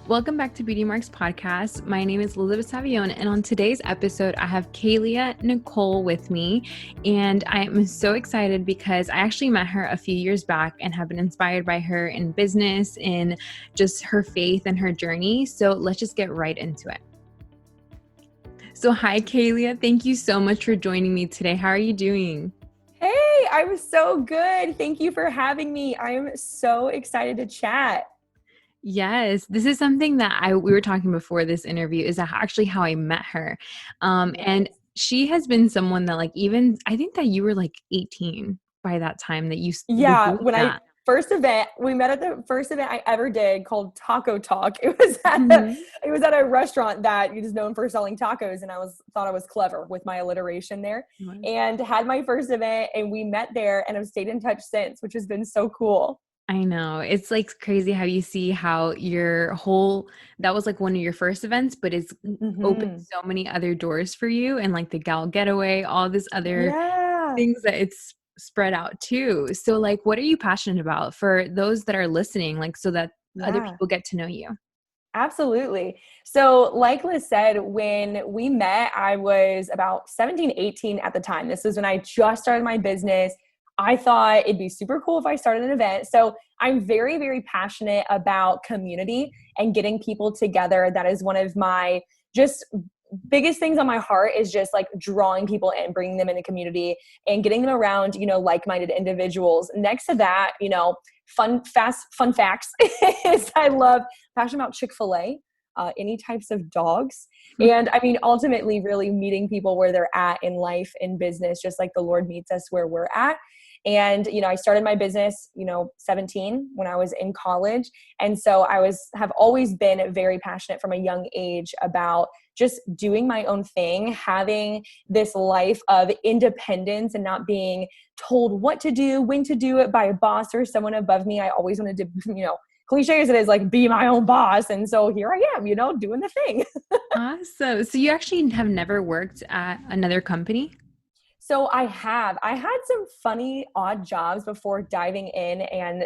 Welcome back to Beauty Marks Podcast. My name is Elizabeth Savion, and on today's episode, I have Kahlea Nicole with me, and I am so excited because I actually met her a few years back and have been inspired by her in business, in just her faith and her journey. So let's just get right into it. So hi, Kahlea. Thank you so much for joining me today. How are you doing? Hey, I'm so good. Thank you for having me. I am so excited to chat. Yes, this is something that we were talking before this interview is actually how I met her. And she has been someone that even, I think that you were 18 by that time that you were Yeah, doing that. We met at the first event I ever did called Taco Talk. It was at a restaurant that is known for selling tacos, and thought I was clever with my alliteration there. And had my first event, and we met there, and I've stayed in touch since, which has been so cool. I know. It's crazy how you see how that was one of your first events, but it's opened so many other doors for you, and the gal getaway, all this other things that it's spread out too. So what are you passionate about for those that are listening, so that other people get to know you? Absolutely. So like Liz said, when we met, I was about 17, 18 at the time. This was when I just started my business. I thought it'd be super cool if I started an event. So I'm very, very passionate about community and getting people together. That is one of my just biggest things on my heart, is just drawing people in, bringing them in the community and getting them around, like-minded individuals. Next to that, fun facts is passionate about Chick-fil-A, any types of dogs. And I mean, ultimately really meeting people where they're at in life, in business, just like the Lord meets us where we're at. And, I started my business, 17 when I was in college. And so have always been very passionate from a young age about just doing my own thing, having this life of independence and not being told what to do, when to do it by a boss or someone above me. I always wanted to, cliche as it is, be my own boss. And so here I am, doing the thing. Awesome. So you actually have never worked at another company? So I had some funny, odd jobs before diving in and,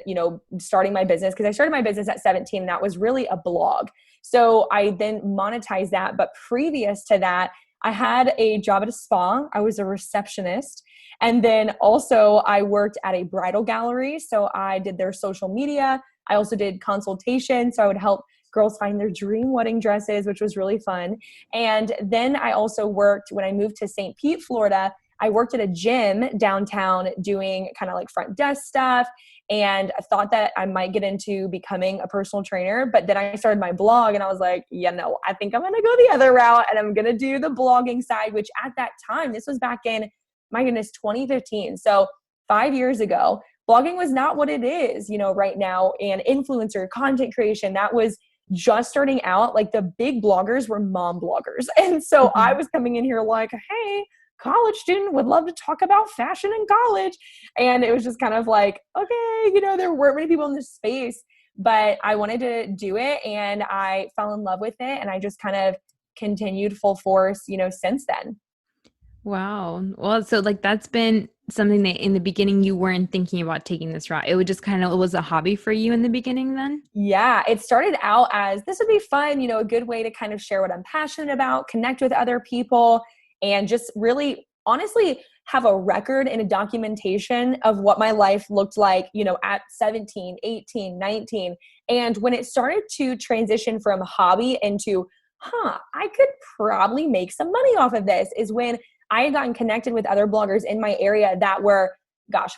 starting my business, because I started my business at 17 and that was really a blog. So I then monetized that. But previous to that, I had a job at a spa. I was a receptionist. And then also I worked at a bridal gallery. So I did their social media. I also did consultation. So I would help girls find their dream wedding dresses, which was really fun. And then I also worked, when I moved to St. Pete, Florida, I worked at a gym downtown doing kind of front desk stuff. And I thought that I might get into becoming a personal trainer. But then I started my blog and I was like, I think I'm going to go the other route and I'm going to do the blogging side, which at that time, this was back in, my goodness, 2015. So 5 years ago, blogging was not what it is, right now. And influencer content creation, that was just starting out. The big bloggers were mom bloggers. And so I was coming in here hey, college student, would love to talk about fashion in college. And it was just kind of okay, there weren't many people in this space, but I wanted to do it and I fell in love with it. And I just kind of continued full force, since then. Wow. Well, so that's been something that in the beginning you weren't thinking about taking this route. It would just it was a hobby for you in the beginning then? Yeah, it started out as this would be fun, a good way to kind of share what I'm passionate about, connect with other people, and just really honestly have a record and a documentation of what my life looked like, at 17, 18, 19. And when it started to transition from hobby into, I could probably make some money off of this, is when I had gotten connected with other bloggers in my area that were,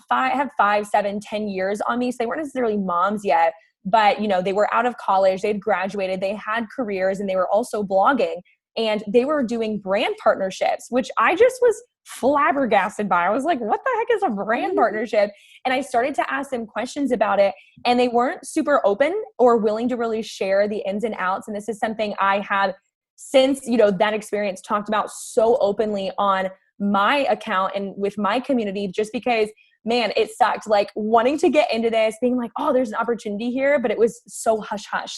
have 5, 7, 10 years on me. So they weren't necessarily moms yet, but they were out of college, they'd graduated, they had careers, and they were also blogging. And they were doing brand partnerships, which I just was flabbergasted by. I was like, what the heck is a brand partnership? And I started to ask them questions about it, and they weren't super open or willing to really share the ins and outs. And this is something I have since, that experience talked about so openly on my account and with my community, just because, man, it sucked. Wanting to get into this, being oh, there's an opportunity here, but it was so hush hush,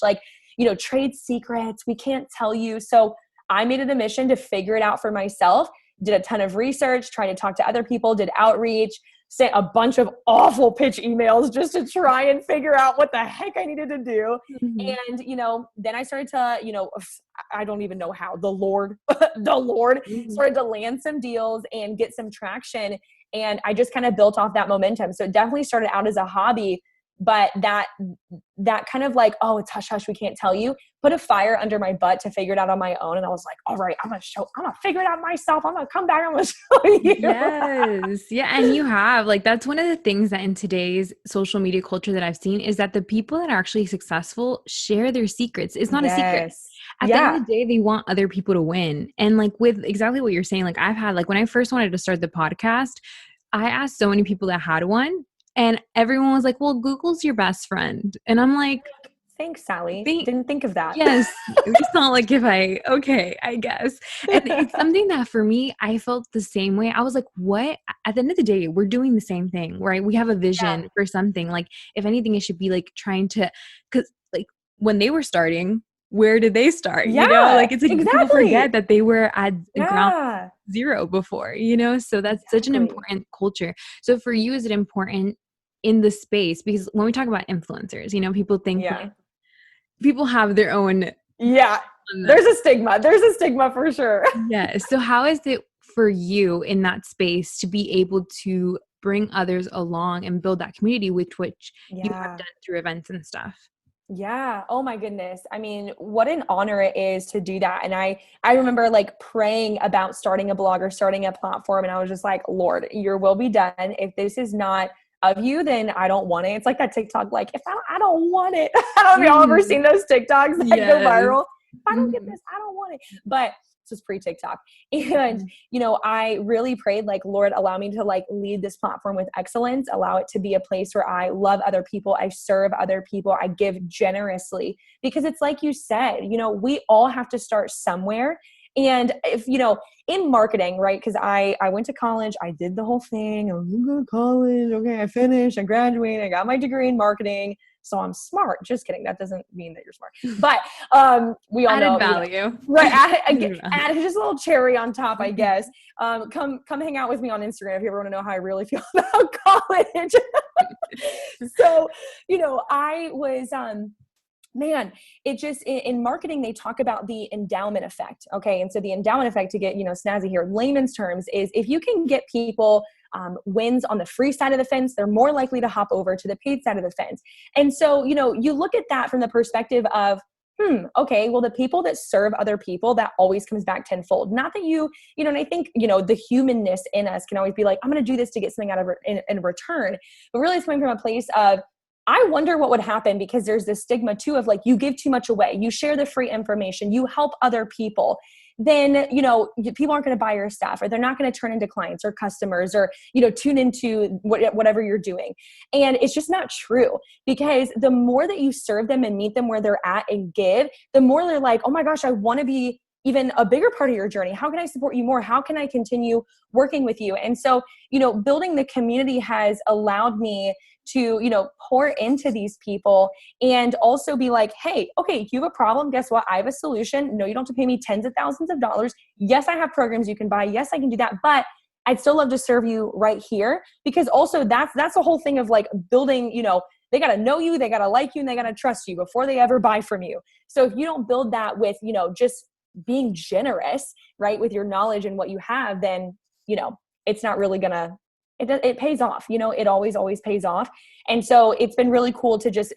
trade secrets, we can't tell you. So I made it a mission to figure it out for myself, did a ton of research, tried to talk to other people, did outreach, sent a bunch of awful pitch emails just to try and figure out what the heck I needed to do. Mhm. And, then I started to, I don't even know how, the Lord, the Lord Mhm. started to land some deals and get some traction. And I just kind of built off that momentum. So it definitely started out as a hobby, but that kind of like, oh, it's hush hush, we can't tell you, put a fire under my butt to figure it out on my own. And I was like, all right, I'm gonna figure it out myself. I'm gonna come back, I'm gonna show you. Yes. Yeah. And you have, like, that's one of the things that in today's social media culture that I've seen is that the people that are actually successful share their secrets. It's not a secret. Yes. At the end Yeah. of the day, they want other people to win. And like with exactly what you're saying, like I've had, like when I first wanted to start the podcast, I asked so many people that had one and everyone was like, well, Google's your best friend. And I'm like, Thanks, Sally. Thank Didn't think of that. yes. It's not like if okay, I guess. And it's something that for me, I felt the same way. I was like, what? At the end of the day, we're doing the same thing, right? We have a vision for something. Like, if anything, it should be like trying to, because like when they were starting, where did they start? Yeah, Like it's like people forget exactly. that they were at ground Yeah, zero before, so that's such an exactly. important culture. So for you, is it important in the space? Because when we talk about influencers, people think Yeah. like people have their own Yeah. on them. There's a stigma. There's a stigma for sure. Yeah. So how is it for you in that space to be able to bring others along and build that community with which you have Yeah. done through events and stuff? Yeah. Oh my goodness. I mean, what an honor it is to do that. And I remember like praying about starting a blog or starting a platform. And I was just like, Lord, your will be done. If this is not of you, then I don't want it. It's like that TikTok, like, if I don't want it. I don't know if y'all ever Mhm. seen those TikToks that go Yes. viral. If I don't get Mhm. this, I don't want it. But this was pre-TikTok. And, Mhm. I really prayed like, Lord, allow me to like lead this platform with excellence. Allow it to be a place where I love other people. I serve other people. I give generously, because it's like you said, we all have to start somewhere. And if, in marketing, right? Because I went to college, I did the whole thing. I was going to college. Okay, I finished, I graduated, I got my degree in marketing. So I'm smart. Just kidding. That doesn't mean that you're smart. But we all Added know, value. right? Added value. Add just a little cherry on top, I guess. Come hang out with me on Instagram if you ever want to know how I really feel about college. So, I was man, it just in marketing, they talk about the endowment effect. Okay. And so the endowment effect, to get, snazzy here, layman's terms, is if you can get people wins on the free side of the fence, they're more likely to hop over to the paid side of the fence. And so, you look at that from the perspective of, okay, well, the people that serve other people, that always comes back tenfold. Not that and I think, the humanness in us can always be like, I'm going to do this to get something out of in return. But really it's coming from a place of, I wonder what would happen, because there's this stigma too of like, you give too much away, you share the free information, you help other people, then, people aren't going to buy your stuff, or they're not going to turn into clients or customers, or, tune into whatever you're doing. And it's just not true, because the more that you serve them and meet them where they're at and give, the more they're like, oh my gosh, I want to be even a bigger part of your journey. How can I support you more? How can I continue working with you? And so, building the community has allowed me to, pour into these people and also be like, hey, okay, you have a problem. Guess what? I have a solution. No, you don't have to pay me tens of thousands of dollars. Yes, I have programs you can buy. Yes, I can do that. But I'd still love to serve you right here, because also that's the whole thing of like building, they got to know you, they got to like you, and they got to trust you before they ever buy from you. So if you don't build that with, just being generous, right, with your knowledge and what you have, then, it's not really gonna, it pays off, it always pays off. And so it's been really cool to just,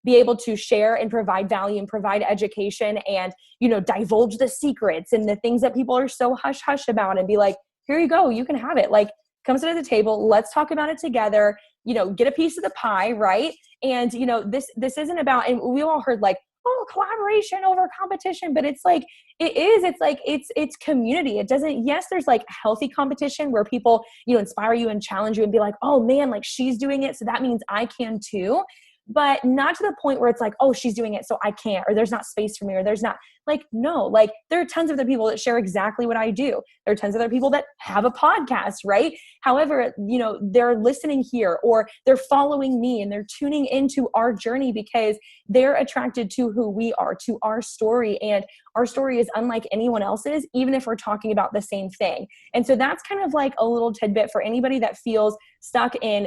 be able to share and provide value and provide education and, divulge the secrets and the things that people are so hush hush about, and be like, here you go, you can have it. Like, come sit at the table, let's talk about it together, get a piece of the pie, right? And, this isn't about, and we all heard like, oh, collaboration over competition, but it's like, it's community. It doesn't, yes, there's like healthy competition where people, inspire you and challenge you and be like, oh man, like she's doing it, so that means I can too. but not to the point where it's like, oh, she's doing it, so I can't, or there's not space for me, or there's not, like, no, like there are tons of other people that share exactly what I do. There are tons of other people that have a podcast, right? However, they're listening here, or they're following me, and they're tuning into our journey because they're attracted to who we are, to our story. And our story is unlike anyone else's, even if we're talking about the same thing. And so that's kind of like a little tidbit for anybody that feels stuck in,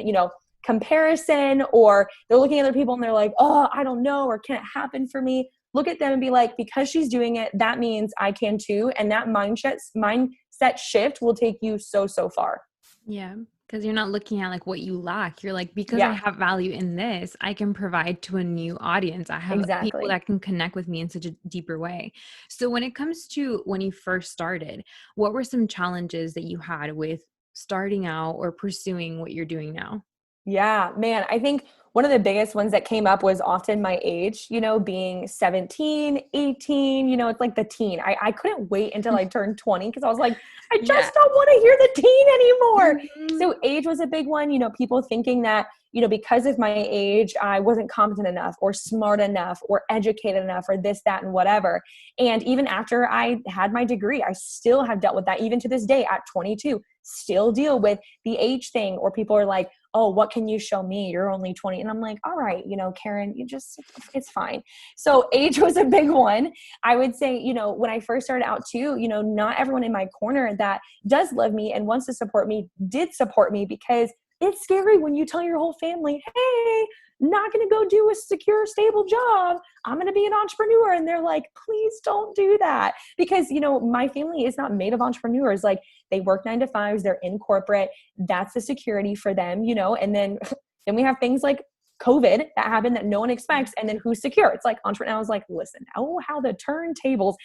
comparison, or they're looking at other people and they're like, oh, I don't know, or can it happen for me? Look at them and be like, because she's doing it, that means I can too. And that mindset shift will take you so, so far. Yeah. Because you're not looking at like what you lack. You're like, because I have value in this, I can provide to a new audience. I have people that can connect with me in such a deeper way. So when it comes to when you first started, what were some challenges that you had with starting out or pursuing what you're doing now? Yeah, man, I think one of the biggest ones that came up was often my age, being 17, 18, it's like the teen. I couldn't wait until I turned 20 because I was like, I just don't want to hear the teen anymore. Mm-hmm. So age was a big one, people thinking that, because of my age, I wasn't competent enough or smart enough or educated enough or this, that, and whatever. And even after I had my degree, I still have dealt with that even to this day at 22, still deal with the age thing, or people are like, oh, what can you show me? You're only 20. And I'm like, all right, Karen, it's fine. So age was a big one. I would say, when I first started out too, not everyone in my corner that does love me and wants to support me did support me, because it's scary when you tell your whole family, hey, not going to go do a secure, stable job. I'm going to be an entrepreneur. And they're like, please don't do that. Because, my family is not made of entrepreneurs. Like, they work 9 to 5s. They're in corporate. That's the security for them, and then we have things like COVID that happened that no one expects. And then who's secure? It's like entrepreneur. I was like, listen, oh, how the turntables,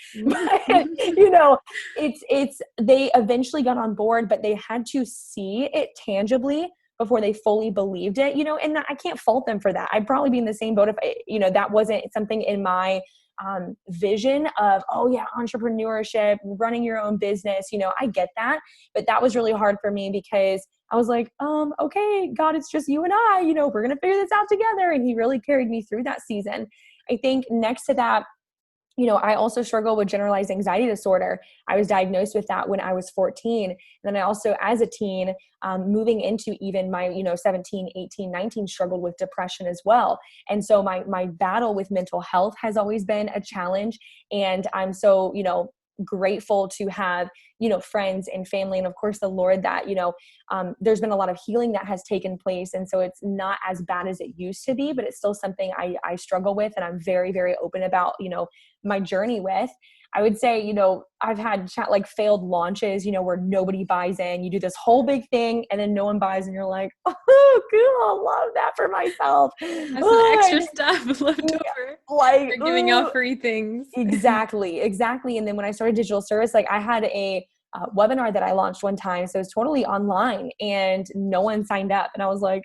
they eventually got on board, but they had to see it tangibly before they fully believed it, and I can't fault them for that. I'd probably be in the same boat if, that wasn't something in my vision of, oh yeah, entrepreneurship, running your own business, I get that. But that was really hard for me because I was like, okay, God, it's just you and I, we're going to figure this out together. And he really carried me through that season. I think next to that, I also struggle with generalized anxiety disorder. I was diagnosed with that when I was 14. And then I also, as a teen, moving into even my, 17, 18, 19, struggled with depression as well. And so my battle with mental health has always been a challenge. And I'm so, grateful to have, friends and family, and of course the Lord, that, there's been a lot of healing that has taken place. And so it's not as bad as it used to be, but it's still something I struggle with. And I'm very, very open about, my journey with. I would say, I've had failed launches, where nobody buys in. You do this whole big thing and then no one buys, and you're like, oh, cool, love that for myself. That's some extra stuff left over. Like, you're giving out free things. Exactly. And then when I started digital service, I had a webinar that I launched one time. So it's totally online and no one signed up. And I was like,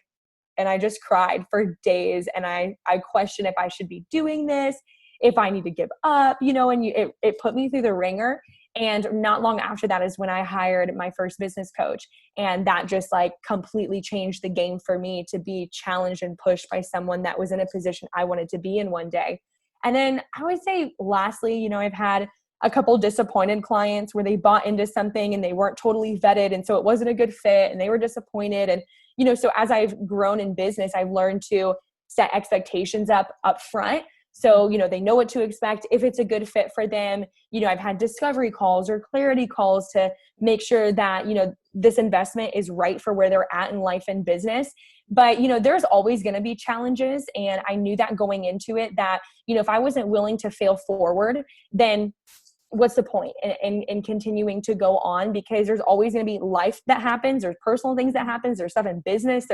and I just cried for days. And I questioned if I should be doing this, if I need to give up, and it put me through the ringer. And not long after that is when I hired my first business coach. And that just completely changed the game for me, to be challenged and pushed by someone that was in a position I wanted to be in one day. And then I would say lastly, I've had a couple disappointed clients where they bought into something and they weren't totally vetted. And so it wasn't a good fit and they were disappointed. And, so as I've grown in business, I've learned to set expectations up front. So, they know what to expect if it's a good fit for them. I've had discovery calls or clarity calls to make sure that, this investment is right for where they're at in life and business. But, there's always going to be challenges. And I knew that going into it, that, if I wasn't willing to fail forward, then what's the point in continuing to go on? Because there's always going to be life that happens. There's personal things that happens. There's stuff in business.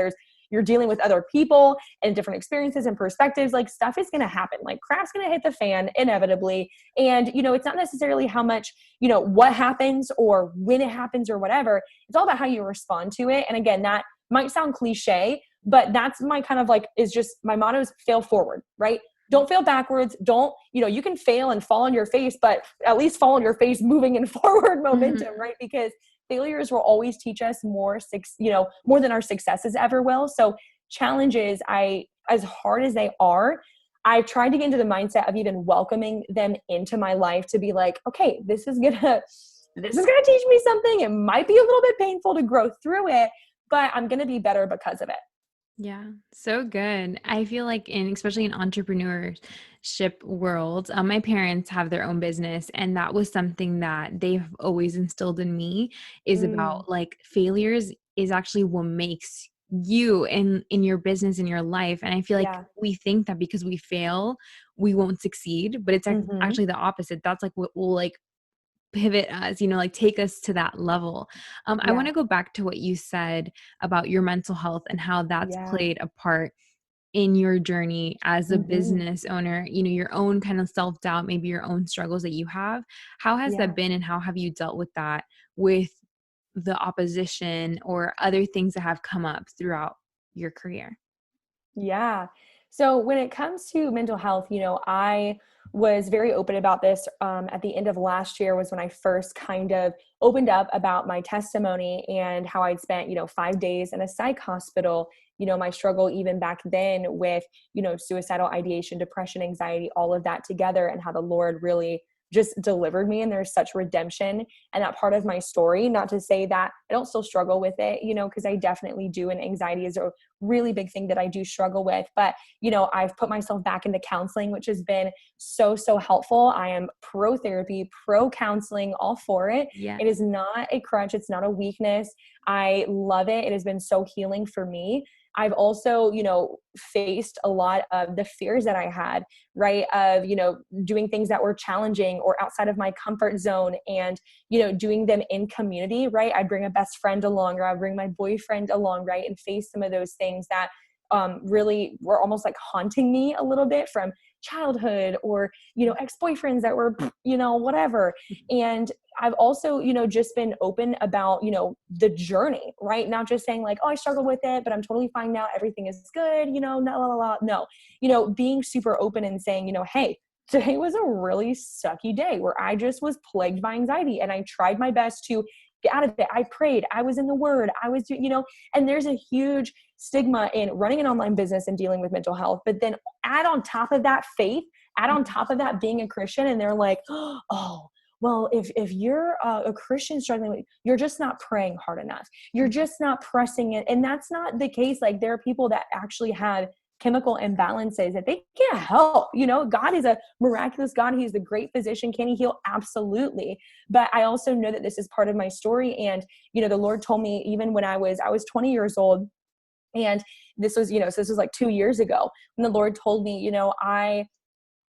You're dealing with other people and different experiences and perspectives. Stuff is going to happen. Crap's going to hit the fan inevitably. And, it's not necessarily how much, what happens or when it happens or whatever. It's all about how you respond to it. And again, that might sound cliche, but that's my kind of is just my motto is fail forward, right? Don't fail backwards. Don't, you can fail and fall on your face, but at least fall on your face moving in forward momentum, right? Because failures will always teach us more than our successes ever will. So challenges, I as hard as they are, I've tried to get into the mindset of even welcoming them into my life to be like, okay, this is gonna teach me something. It might be a little bit painful to grow through it, but I'm going to be better because of it. Yeah, so good. I feel like especially in entrepreneurship world, my parents have their own business, and that was something that they've always instilled in me is Mm, about like failures is actually what makes you in your business in your life. And I feel like yeah. we think that because we fail, we won't succeed, but it's Hmm. actually the opposite. That's like what will like pivot us, like take us to that level. I want Yeah. to go back to what you said about your mental health and how that's Yeah. played a part in your journey as a Hmm. business owner, your own kind of self-doubt, maybe your own struggles that you have. How has that Yeah. been and how have you dealt with that with the opposition or other things that have come up throughout your career? Yeah. So when it comes to mental health, I was very open about this at the end of last year was when I first kind of opened up about my testimony and how I'd spent, 5 days in a psych hospital, my struggle even back then with, suicidal ideation, depression, anxiety, all of that together, and how the Lord really just delivered me. And there's such redemption and that part of my story. Not to say that I don't still struggle with it, because I definitely do. And anxiety is a really big thing that I do struggle with. But, I've put myself back into counseling, which has been so, so helpful. I am pro therapy, pro counseling, all for it. Yes. It is not a crutch. It's not a weakness. I love it. It has been so healing for me. I've also, faced a lot of the fears that I had, right? Of, doing things that were challenging or outside of my comfort zone and, doing them in community, right? I'd bring a best friend along or I'd bring my boyfriend along, right? And face some of those things that really were almost like haunting me a little bit from childhood or, ex-boyfriends that were, whatever. And I've also, just been open about, the journey, right? Not just saying like, oh, I struggled with it, but I'm totally fine now. Everything is good, no, la, la, la. No, being super open and saying, hey, today was a really sucky day where I just was plagued by anxiety and I tried my best to get out of it. I prayed, I was in the word, I was, and there's a huge stigma in running an online business and dealing with mental health. But then add on top of that faith, add on top of that being a Christian, and they're like, oh, well, if you're a Christian struggling with, you're just not praying hard enough. You're just not pressing it. And that's not the case. Like there are people that actually have chemical imbalances that they can't help. God is a miraculous God. He's the great physician. Can he heal? Absolutely. But I also know that this is part of my story. And, the Lord told me even when I was 20 years old, and this was, so this was like 2 years ago when the Lord told me,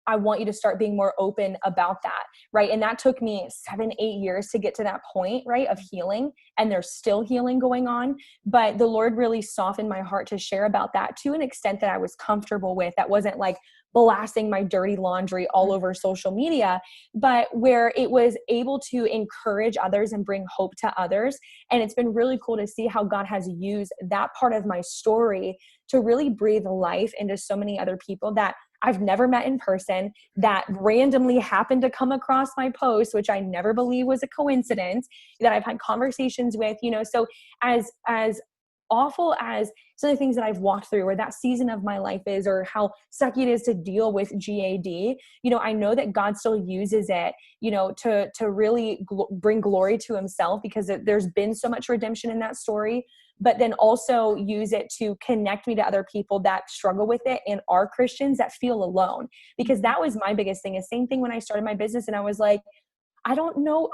I want you to start being more open about that. Right. And that took me 7-8 years to get to that point, right, of healing. And there's still healing going on. But the Lord really softened my heart to share about that to an extent that I was comfortable with. That wasn't like blasting my dirty laundry all over social media, but where it was able to encourage others and bring hope to others. And it's been really cool to see how God has used that part of my story to really breathe life into so many other people that I've never met in person, that randomly happened to come across my post, which I never believe was a coincidence, that I've had conversations with, so as awful as some of the things that I've walked through or that season of my life is, or how sucky it is to deal with GAD, I know that God still uses it, to really bring glory to himself, because there's been so much redemption in that story, but then also use it to connect me to other people that struggle with it and are Christians that feel alone. Because that was my biggest thing. The same thing when I started my business and I was like, I don't know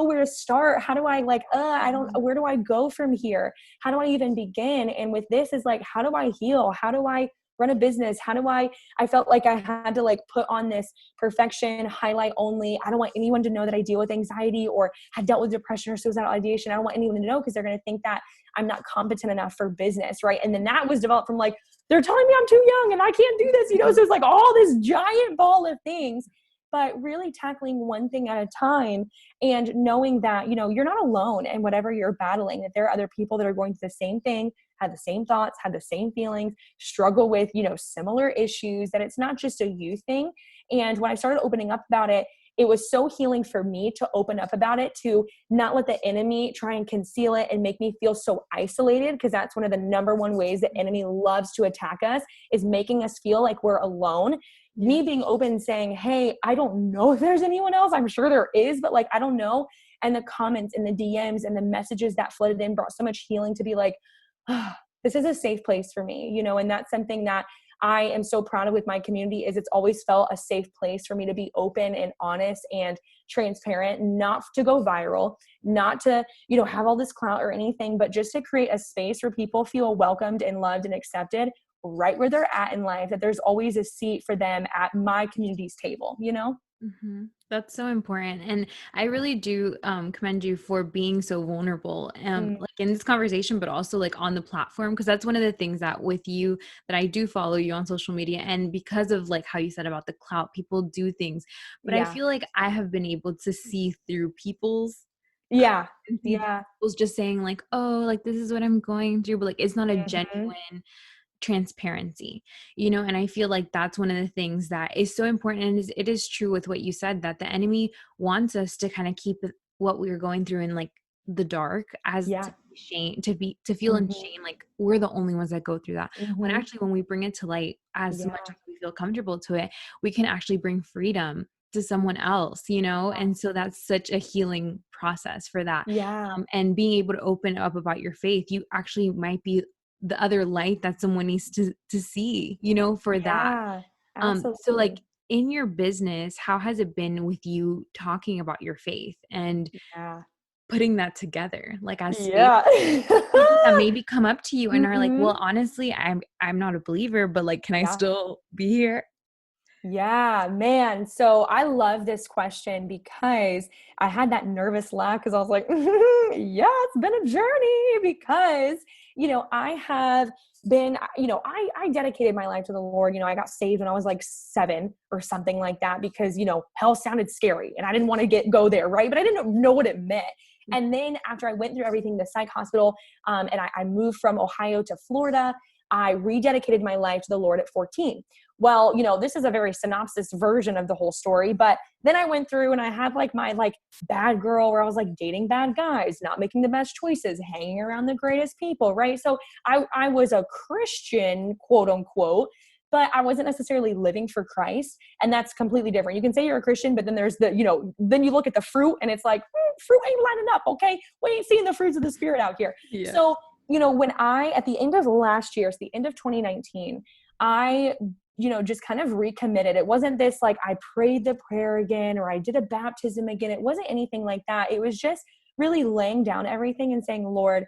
where to start. How do I where do I go from here? How do I even begin? And with this is like, how do I heal? How do I run a business? I felt like I had to like put on this perfection highlight only. I don't want anyone to know that I deal with anxiety or have dealt with depression or suicidal ideation. I don't want anyone to know because they're going to think that I'm not competent enough for business. Right. And then that was developed from like, they're telling me I'm too young and I can't do this, so it's like all this giant ball of things, but really tackling one thing at a time and knowing that, you're not alone in whatever you're battling, that there are other people that are going through the same thing, had the same thoughts, had the same feelings, struggle with, similar issues, that it's not just a you thing. And when I started opening up about it, it was so healing for me to open up about it, to not let the enemy try and conceal it and make me feel so isolated, because that's one of the number one ways the enemy loves to attack us, is making us feel like we're alone. Yeah. Me being open and saying, hey, I don't know if there's anyone else. I'm sure there is, but like, I don't know. And the comments and the DMs and the messages that flooded in brought so much healing to be like, this is a safe place for me, you know. And that's something that I am so proud of with my community, is it's always felt a safe place for me to be open and honest and transparent, not to go viral, not to, you know, have all this clout or anything, but just to create a space where people feel welcomed and loved and accepted right where they're at in life, that there's always a seat for them at my community's table, you know? Mm-hmm. That's so important. And I really do commend you for being so vulnerable, like in this conversation, but also like on the platform, because that's one of the things that with you, that I do follow you on social media. And because of like how you said about the clout, people do things, but I Yeah. feel like I have been able to see through people's Yeah. and see Yeah. people's just saying like, oh, like this is what I'm going through, but like it's not a Mm-hmm. genuine transparency, you know. And I feel like that's one of the things that is so important. And it is true with what you said, that the enemy wants us to kind of keep what we're going through in like the dark, as Yeah. to be shame, to feel in Mm-hmm. shame, like we're the only ones that go through that, when Mm-hmm. actually when we bring it to light, as much Yeah. as we feel comfortable to it, we can actually bring freedom to someone else, you know. And so that's such a healing process for that. Yeah. And being able to open up about your faith, you actually might be the other light that someone needs to see, you know, for that. Yeah. So like Absolutely. in your business, how has it been with you talking about your faith and Yeah. putting that together, like as space Yeah. people that maybe come up to you and are like, Mm-hmm. well, honestly, I'm not a believer, but like, can I Yeah. still be here? Yeah, man. So I love this question because I had that nervous laugh because I was like, yeah, it's been a journey because, you know, I have been, you know, I dedicated my life to the Lord. You know, I got saved when I was like 7 or something like that because, you know, hell sounded scary and I didn't want to go there. Right. But I didn't know what it meant. And then after I went through everything, the psych hospital, and I moved from Ohio to Florida, I rededicated my life to the Lord at 14. Well, you know, this is a very synopsis version of the whole story, but then I went through and I had like my like bad girl where I was like dating bad guys, not making the best choices, hanging around the greatest people, right? So I was a Christian, quote unquote, but I wasn't necessarily living for Christ. And that's completely different. You can say you're a Christian, but then there's the, you know, then you look at the fruit and it's like, fruit ain't lining up. Okay. We ain't seeing the fruits of the spirit out here. Yeah. So, you know, when at the end of last year, so the end of 2019, I, you know, just kind of recommitted. It wasn't this like I prayed the prayer again or I did a baptism again. It wasn't anything like that. It was just really laying down everything and saying, Lord,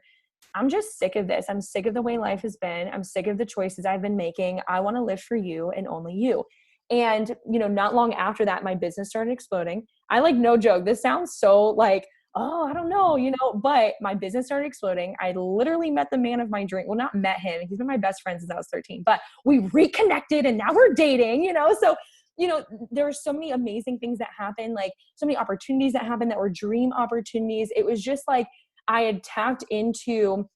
I'm just sick of this. I'm sick of the way life has been. I'm sick of the choices I've been making. I want to live for you and only you. And, you know, not long after that, my business started exploding. I like, no joke. This sounds so like, oh, I don't know, you know, but my business started exploding. I literally met the man of my dream. Well, not met him. He's been my best friend since I was 13, but we reconnected and now we're dating, you know? So, you know, there were so many amazing things that happened, like so many opportunities that happened that were dream opportunities. It was just like, I had tapped into,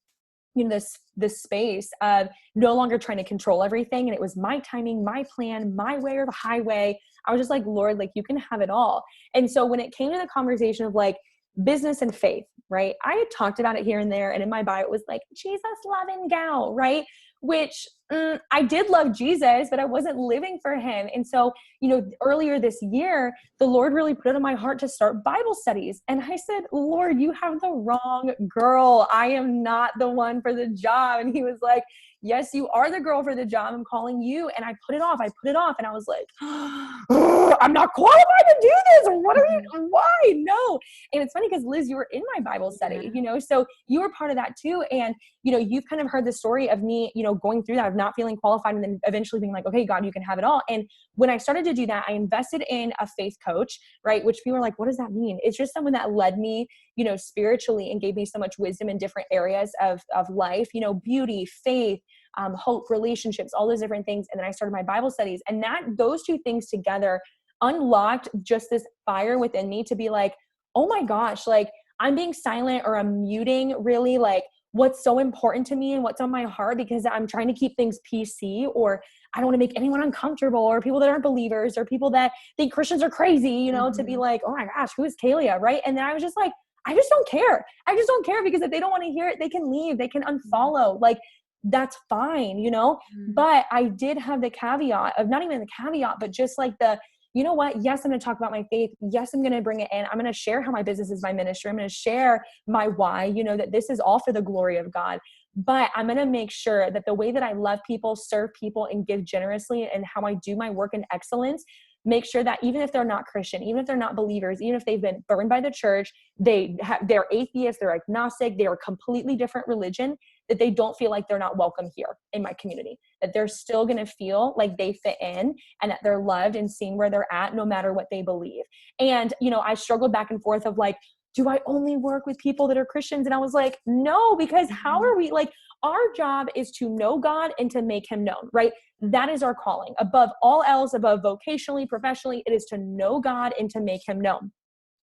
you know, this space of no longer trying to control everything. And it was my timing, my plan, my way or the highway. I was just like, Lord, like you can have it all. And so when it came to the conversation of like business and faith, right? I had talked about it here and there. And in my bio, it was like Jesus loving gal, right? Which I did love Jesus, but I wasn't living for him. And so, you know, earlier this year, the Lord really put it on my heart to start Bible studies. And I said, Lord, you have the wrong girl. I am not the one for the job. And he was like, yes, you are the girl for the job. I'm calling you. And I put it off. And I was like, oh, I'm not qualified to do this. What are you, why? No. And it's funny because Liz, you were in my Bible study, Yeah. you know, so you were part of that too. And, you know, you've kind of heard the story of me, you know, going through that of not feeling qualified and then eventually being like, okay, God, you can have it all. And when I started to do that, I invested in a faith coach, right? Which people are like, what does that mean? It's just someone that led me, you know, spiritually and gave me so much wisdom in different areas of life, you know, beauty, faith, hope, relationships, all those different things. And then I started my Bible studies, and those two things together unlocked just this fire within me to be like, oh my gosh, like I'm being silent or I'm muting really like what's so important to me and what's on my heart, because I'm trying to keep things PC, or I don't want to make anyone uncomfortable, or people that aren't believers, or people that think Christians are crazy, you know, to be like, oh my gosh, who is Kahlea? Right. And then I was just like, I just don't care. I just don't care, because if they don't want to hear it, they can leave, they can unfollow. Like, that's fine, you know? But I did have the caveat of, not even the caveat, but just like you know what? Yes, I'm going to talk about my faith. Yes, I'm going to bring it in. I'm going to share how my business is my ministry. I'm going to share my why, you know, that this is all for the glory of God. But I'm going to make sure that the way that I love people, serve people, and give generously, and how I do my work in excellence, make sure that even if they're not Christian, even if they're not believers, even if they've been burned by the church, they're atheists, they're agnostic, they are a completely different religion, that they don't feel like they're not welcome here in my community, that they're still going to feel like they fit in, and that they're loved and seen where they're at, no matter what they believe. And, you know, I struggled back and forth of like, do I only work with people that are Christians? And I was like, no, because how are we, like, our job is to know God and to make him known, right? That is our calling. Above all else, above vocationally, professionally, it is to know God and to make him known.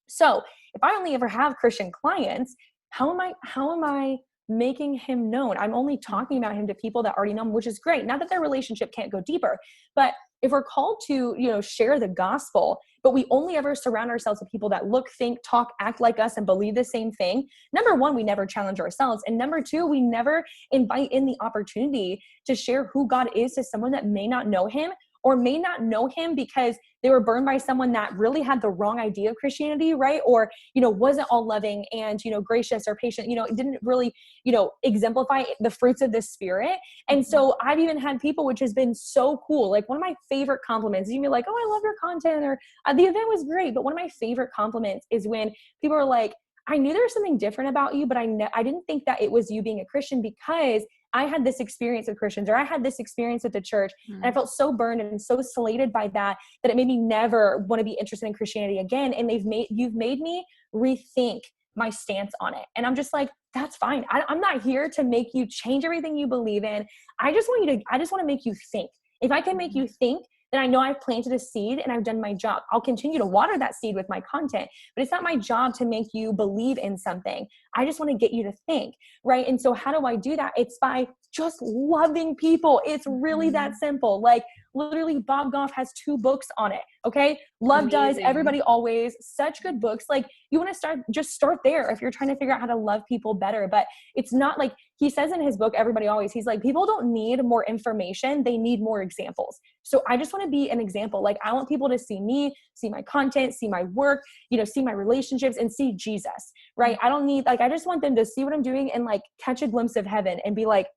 So if I only ever have Christian clients, how am I making him known? I'm only talking about him to people that already know him, which is great. Not that their relationship can't go deeper, but if we're called to, you know, share the gospel, but we only ever surround ourselves with people that look, think, talk, act like us and believe the same thing, number one, we never challenge ourselves. And number two, we never invite in the opportunity to share who God is to someone that may not know him, or may not know him because they were burned by someone that really had the wrong idea of Christianity, right? Or, you know, wasn't all loving and, you know, gracious or patient, you know, it didn't really, you know, exemplify the fruits of the Spirit. And so I've even had people, which has been so cool. Like, one of my favorite compliments, you can be like, oh, I love your content, or the event was great. But one of my favorite compliments is when people are like, I knew there was something different about you, but I didn't think that it was you being a Christian, because I had this experience with Christians, or I had this experience with the church, and I felt so burned and so slated by that it made me never want to be interested in Christianity again. And you've made me rethink my stance on it. And I'm just like, that's fine. I'm not here to make you change everything you believe in. I just want to make you think. If I can make you think, then I know I've planted a seed and I've done my job. I'll continue to water that seed with my content, but it's not my job to make you believe in something. I just want to get you to think, right? And so how do I do that? It's by just loving people. It's really that simple. Like, literally, Bob Goff has 2 books on it. Okay. Love Amazing. Does, Everybody Always, such good books. Like, you want to just start there if you're trying to figure out how to love people better. But it's not like, he says in his book, Everybody Always, he's like, people don't need more information. They need more examples. So I just want to be an example. Like, I want people to see me, see my content, see my work, you know, see my relationships, and see Jesus, right? I don't need, like, I just want them to see what I'm doing and like catch a glimpse of heaven and be like,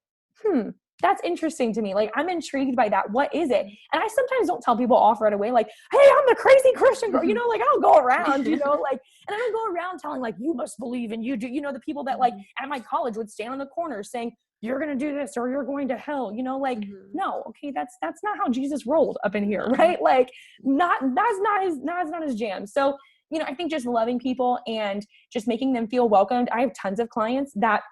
that's interesting to me. Like, I'm intrigued by that. What is it? And I sometimes don't tell people off right away, like, hey, I'm the crazy Christian girl. You know, like, I don't go around, you know, like, and I don't go around telling like, you must believe and you do, you know, the people that like at my college would stand on the corner saying, you're going to do this or you're going to hell, you know, like, no, okay. That's not how Jesus rolled up in here. Right. Like, that's not his jam. So, you know, I think just loving people and just making them feel welcomed. I have tons of clients that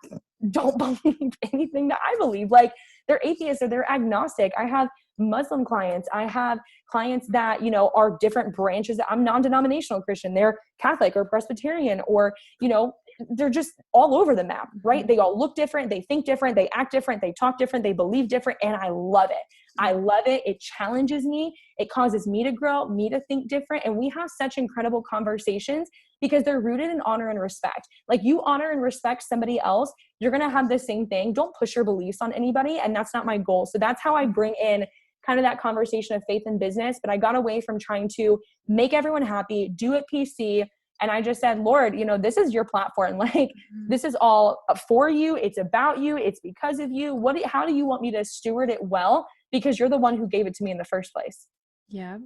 don't believe anything that I believe. Like, they're atheists or they're agnostic. I have Muslim clients. I have clients that, you know, are different branches. I'm non-denominational Christian. They're Catholic or Presbyterian, or, you know, they're just all over the map, right? They all look different. They think different. They act different. They talk different. They believe different. And I love it. I love it. It challenges me. It causes me to grow, me to think different. And we have such incredible conversations because they're rooted in honor and respect. Like, you honor and respect somebody else, you're going to have the same thing. Don't push your beliefs on anybody. And that's not my goal. So that's how I bring in kind of that conversation of faith and business. But I got away from trying to make everyone happy, do it PC. And I just said, Lord, you know, this is your platform. Like, this is all for you. It's about you. It's because of you. How do you want me to steward it well? Because you're the one who gave it to me in the first place. Yeah.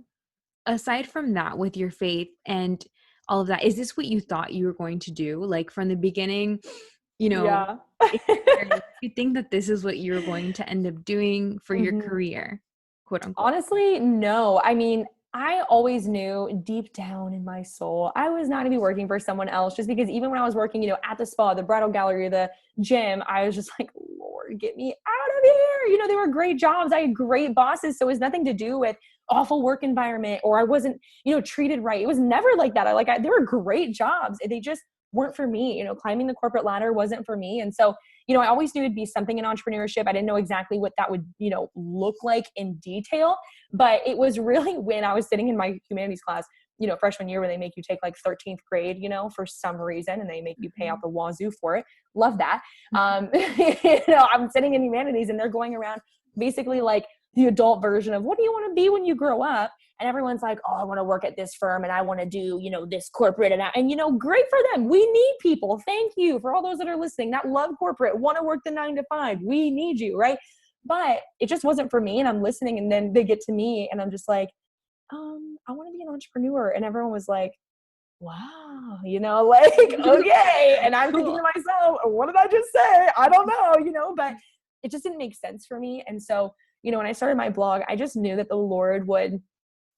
Aside from that, with your faith and all of that, is this what you thought you were going to do? Like, from the beginning, you know, Yeah. you think that this is what you're going to end up doing for your career, quote unquote? Honestly, no. I mean, I always knew deep down in my soul, I was not going to be working for someone else, just because even when I was working, you know, at the spa, the bridal gallery, the gym, I was just like, Lord, get me out of here. You know, they were great jobs. I had great bosses. So it was nothing to do with awful work environment, or I wasn't, you know, treated right. It was never like that. They were great jobs. They just weren't for me. You know, climbing the corporate ladder wasn't for me. And so, you know, I always knew it'd be something in entrepreneurship. I didn't know exactly what that would, you know, look like in detail, but it was really when I was sitting in my humanities class, you know, freshman year, where they make you take like 13th grade, you know, for some reason, and they make you pay out the wazoo for it. Love that. You know, I'm sitting in humanities and they're going around basically like the adult version of what do you want to be when you grow up? And everyone's like, oh, I want to work at this firm and I want to do, you know, this corporate and you know, great for them. We need people. Thank you for all those that are listening that love corporate, want to work the 9 to 5. We need you. Right. But it just wasn't for me. And I'm listening and then they get to me and I'm just like, I want to be an entrepreneur. And everyone was like, wow, you know, like, okay. And I'm thinking to myself, what did I just say? I don't know, you know, but it just didn't make sense for me. And so, you know, when I started my blog, I just knew that the Lord would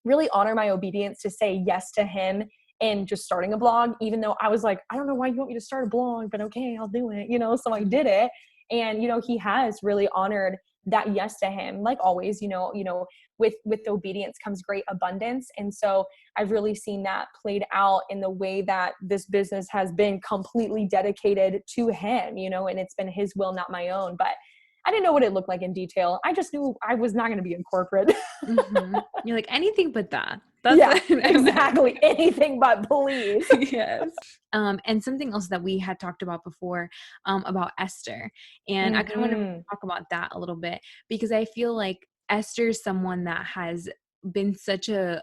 really honor my obedience to say yes to him and just starting a blog, even though I was like, I don't know why you want me to start a blog, but okay, I'll do it, you know? So I did it. And, you know, he has really honored that yes to him. Like always, you know, with obedience comes great abundance. And so I've really seen that played out in the way that this business has been completely dedicated to him, you know, and it's been his will, not my own. But I didn't know what it looked like in detail. I just knew I was not going to be in corporate. You're like, anything but that. That's yeah, exactly. Anything but, please. Yes. And something else that we had talked about before, about Esther. And I kind of want to talk about that a little bit, because I feel like Esther is someone that has been such a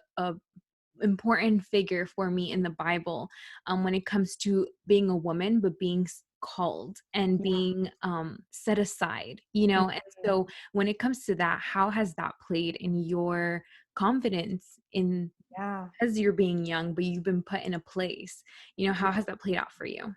important figure for me in the Bible, when it comes to being a woman, but being called and being set aside, you know. And so when it comes to that, how has that played in your confidence in, as you're being young, but you've been put in a place, you know, how has that played out for you?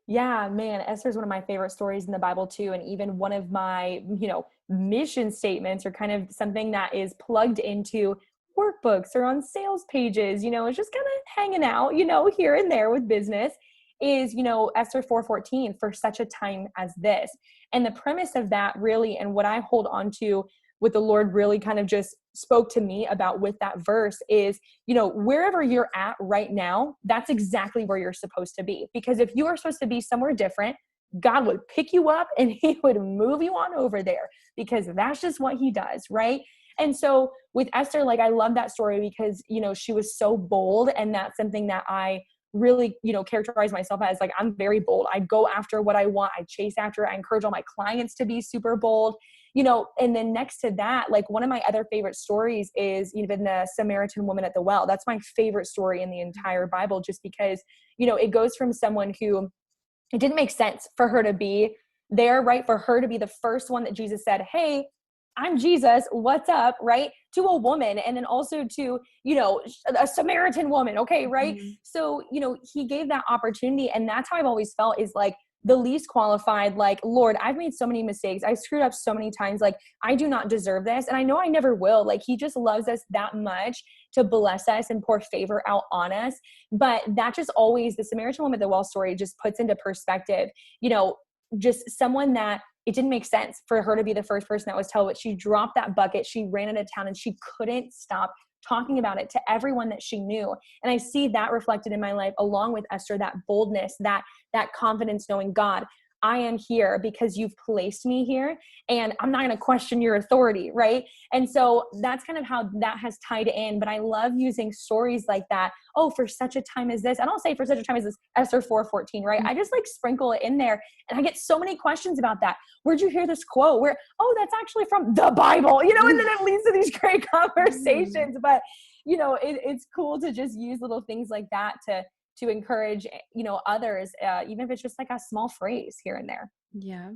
Yeah, man, Esther's one of my favorite stories in the Bible too. And even one of my, you know, mission statements, or kind of something that is plugged into workbooks or on sales pages, you know, it's just kind of hanging out, you know, here and there with business, is, you know, Esther 4:14, for such a time as this. And the premise of that really, and what I hold on to, what the Lord really kind of just spoke to me about with that verse is, you know, wherever you're at right now, that's exactly where you're supposed to be. Because if you are supposed to be somewhere different, God would pick you up and he would move you on over there, because that's just what he does, right? And so with Esther, like, I love that story because, you know, she was so bold, and that's something that I really, you know, characterize myself as. Like, I'm very bold. I go after what I want. I chase after it. I encourage all my clients to be super bold, you know. And then next to that, like, one of my other favorite stories is even the Samaritan woman at the well. That's my favorite story in the entire Bible, just because, you know, it goes from someone who, it didn't make sense for her to be there, right? For her to be the first one that Jesus said, hey, I'm Jesus, what's up, right? To a woman, and then also to, you know, a Samaritan woman, okay, right? So, you know, he gave that opportunity, and that's how I've always felt, is like the least qualified. Like, Lord, I've made so many mistakes. I screwed up so many times. Like, I do not deserve this, and I know I never will. Like, he just loves us that much to bless us and pour favor out on us. But that just always, the Samaritan woman at the well story just puts into perspective, you know, just someone that it didn't make sense for her to be the first person that was told, but she dropped that bucket. She ran into town and she couldn't stop talking about it to everyone that she knew. And I see that reflected in my life, along with Esther, that boldness, that confidence, knowing, God, I am here because you've placed me here, and I'm not going to question your authority, right? And so that's kind of how that has tied in. But I love using stories like that. Oh, for such a time as this. I don't say for such a time as this, Esther 4:14, right? I just like sprinkle it in there. And I get so many questions about that. Where'd you hear this quote? Where, oh, that's actually from the Bible, you know, and then it leads to these great conversations. But, you know, it's cool to just use little things like that to encourage, you know, others, even if it's just like a small phrase here and there. Yeah.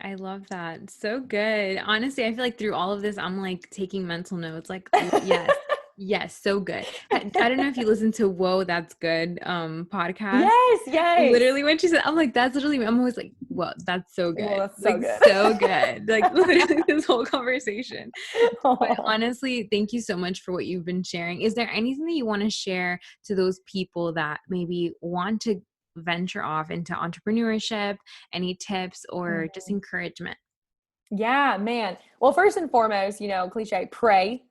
I love that. So good. Honestly, I feel like through all of this, I'm like taking mental notes, like, yes, yes, so good. I don't know if you listen to Whoa, That's Good podcast. Yes. Literally when she said, I'm like, that's literally, I'm always like, whoa, that's so good. Well, that's like, so good. So good. Like, literally this whole conversation. But honestly, thank you so much for what you've been sharing. Is there anything that you want to share to those people that maybe want to venture off into entrepreneurship? Any tips or just encouragement? Yeah, man. Well, first and foremost, you know, cliche, pray.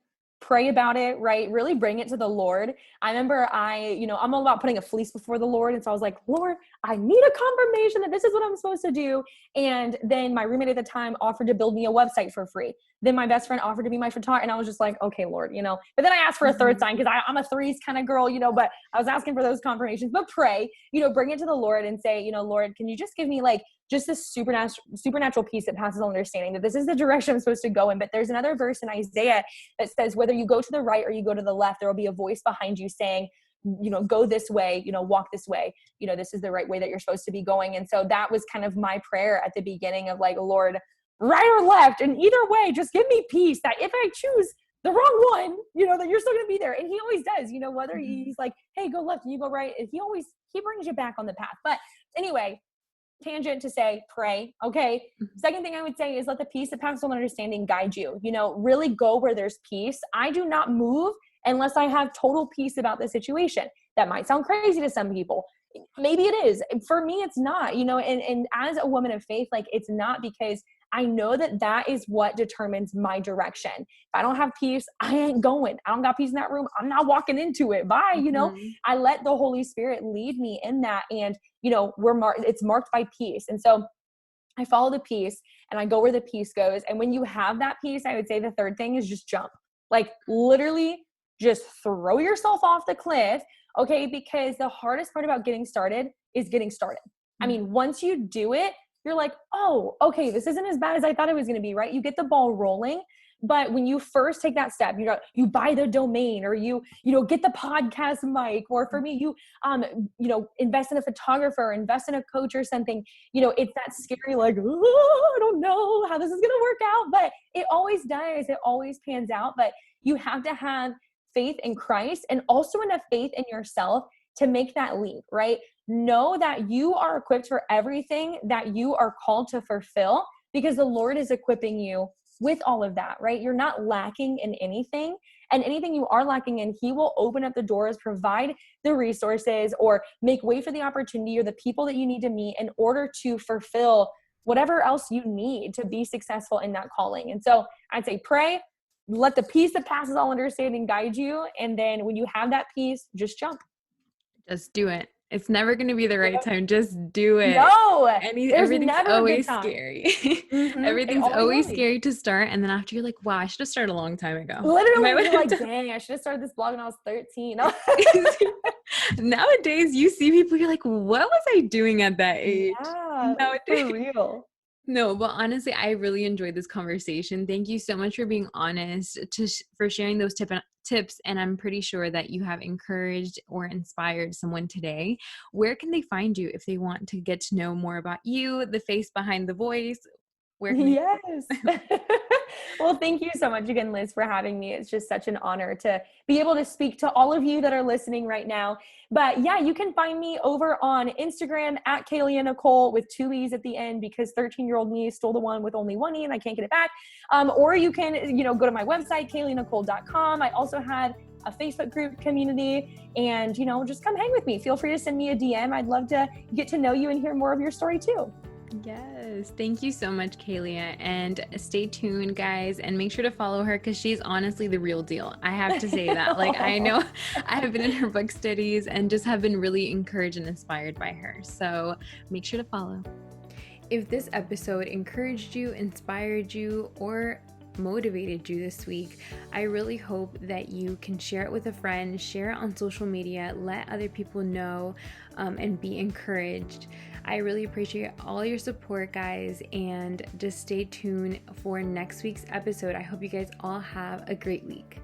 pray about it, right? Really bring it to the Lord. I remember I'm all about putting a fleece before the Lord. And so I was like, Lord, I need a confirmation that this is what I'm supposed to do. And then my roommate at the time offered to build me a website for free. Then my best friend offered to be my photographer. And I was just like, okay, Lord, but then I asked for a third sign because I'm a threes kind of girl, but I was asking for those confirmations. But pray, bring it to the Lord and say, Lord, can you just give me like just this supernatural peace that passes all understanding, that this is the direction I'm supposed to go in. But there's another verse in Isaiah that says, whether you go to the right or you go to the left, there will be a voice behind you saying, go this way, walk this way, this is the right way that you're supposed to be going. And so that was kind of my prayer at the beginning of like, Lord, right or left, and either way, just give me peace that if I choose the wrong one, that you're still going to be there. And he always does, whether he's like, hey, go left and you go right, he brings you back on the path. But anyway, tangent to say, pray. Okay. Second thing I would say is let the peace that passes all understanding guide you. Really go where there's peace. I do not move unless I have total peace about the situation. That might sound crazy to some people. Maybe it is. For me, it's not, and as a woman of faith, like it's not, because I know that is what determines my direction. If I don't have peace, I ain't going. I don't got peace in that room, I'm not walking into it. Bye. I let the Holy Spirit lead me in that. And, it's marked by peace. And so I follow the peace and I go where the peace goes. And when you have that peace, I would say the third thing is just jump. Like literally just throw yourself off the cliff. Okay. Because the hardest part about getting started is getting started. I mean, once you do it, you're like, oh, okay, this isn't as bad as I thought it was going to be, right? You get the ball rolling. But when you first take that step, you buy the domain, or you get the podcast mic, or for me, you invest in a photographer, or invest in a coach or something. It's that scary, like, oh, I don't know how this is going to work out, but it always does. It always pans out. But you have to have faith in Christ and also enough faith in yourself to make that leap, right? Know that you are equipped for everything that you are called to fulfill, because the Lord is equipping you with all of that, right? You're not lacking in anything, and anything you are lacking in, he will open up the doors, provide the resources, or make way for the opportunity or the people that you need to meet in order to fulfill whatever else you need to be successful in that calling. And so I'd say pray, let the peace that passes all understanding guide you. And then when you have that peace, just jump. Just do it. It's never going to be the right time. Just do it. No, everything's always scary. Everything's always scary to start. And then after you're like, wow, I should have started a long time ago. Literally, you're like, dang, I should have started this blog when I was 13. Nowadays, you see people, you're like, what was I doing at that age? Yeah, nowadays. For real. No, but honestly, I really enjoyed this conversation. Thank you so much for being honest, for sharing those tips. And I'm pretty sure that you have encouraged or inspired someone today. Where can they find you if they want to get to know more about you, the face behind the voice? Where can Yes. Well, thank you so much again, Liz, for having me. It's just such an honor to be able to speak to all of you that are listening right now. But yeah, you can find me over on Instagram at Kahlea Nicole with 2 E's at the end, because 13-year-old me stole the one with only 1 E and I can't get it back. Or you can, go to my website, KahleaNicole.com. I also have a Facebook group community, and, just come hang with me. Feel free to send me a DM. I'd love to get to know you and hear more of your story too. Yes. Thank you so much, Kahlea. And stay tuned, guys, and make sure to follow her, because she's honestly the real deal. I have to say that. Like, I know I have been in her book studies and just have been really encouraged and inspired by her. So make sure to follow. If this episode encouraged you, inspired you, or motivated you this week, I really hope that you can share it with a friend, share it on social media, let other people know, and be encouraged. I really appreciate all your support, guys, and just stay tuned for next week's episode. I hope you guys all have a great week.